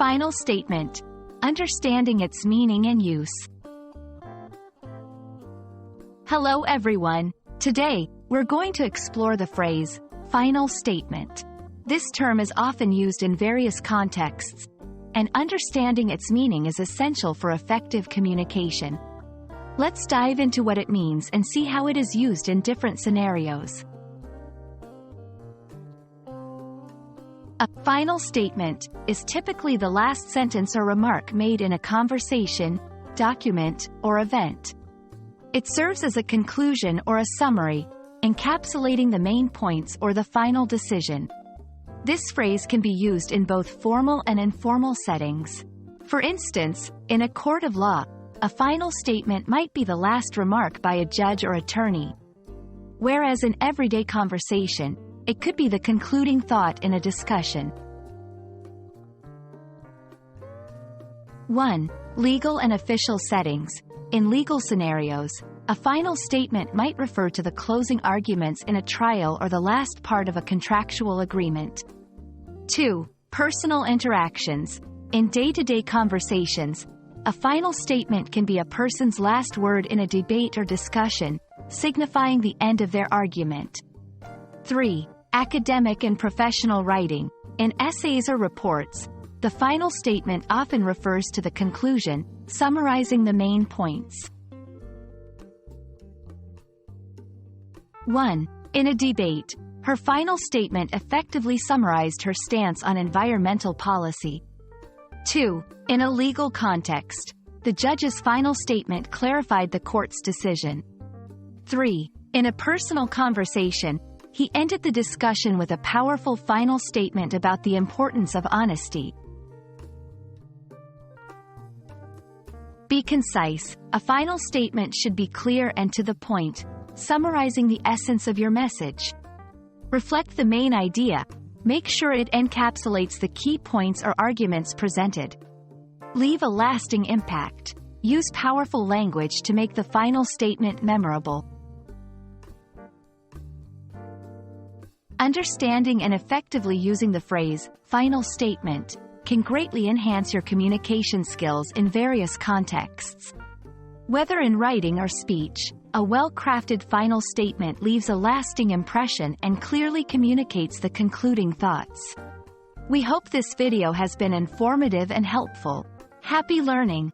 Final statement. Understanding its meaning and use. Hello everyone. Today, we're going to explore the phrase, final statement. This term is often used in various contexts, and understanding its meaning is essential for effective communication. Let's dive into what it means and see how it is used in different scenarios. A final statement is typically the last sentence or remark made in a conversation, document, or event. It serves as a conclusion or a summary, encapsulating the main points or the final decision. This phrase can be used in both formal and informal settings. For instance, in a court of law, a final statement might be the last remark by a judge or attorney, whereas in everyday conversation, it could be the concluding thought in a discussion. 1. Legal and official settings. In legal scenarios, a final statement might refer to the closing arguments in a trial or the last part of a contractual agreement. 2. Personal interactions. In day-to-day conversations, a final statement can be a person's last word in a debate or discussion, signifying the end of their argument. 3. Academic and professional writing. In essays or reports, the final statement often refers to the conclusion, summarizing the main points. 1. In a debate, her final statement effectively summarized her stance on environmental policy. 2. In a legal context, the judge's final statement clarified the court's decision. 3. In a personal conversation, he ended the discussion with a powerful final statement about the importance of honesty. Be concise. A final statement should be clear and to the point, summarizing the essence of your message. Reflect the main idea. Make sure it encapsulates the key points or arguments presented. Leave a lasting impact. Use powerful language to make the final statement memorable. Understanding and effectively using the phrase, final statement, can greatly enhance your communication skills in various contexts. Whether in writing or speech, a well-crafted final statement leaves a lasting impression and clearly communicates the concluding thoughts. We hope this video has been informative and helpful. Happy learning!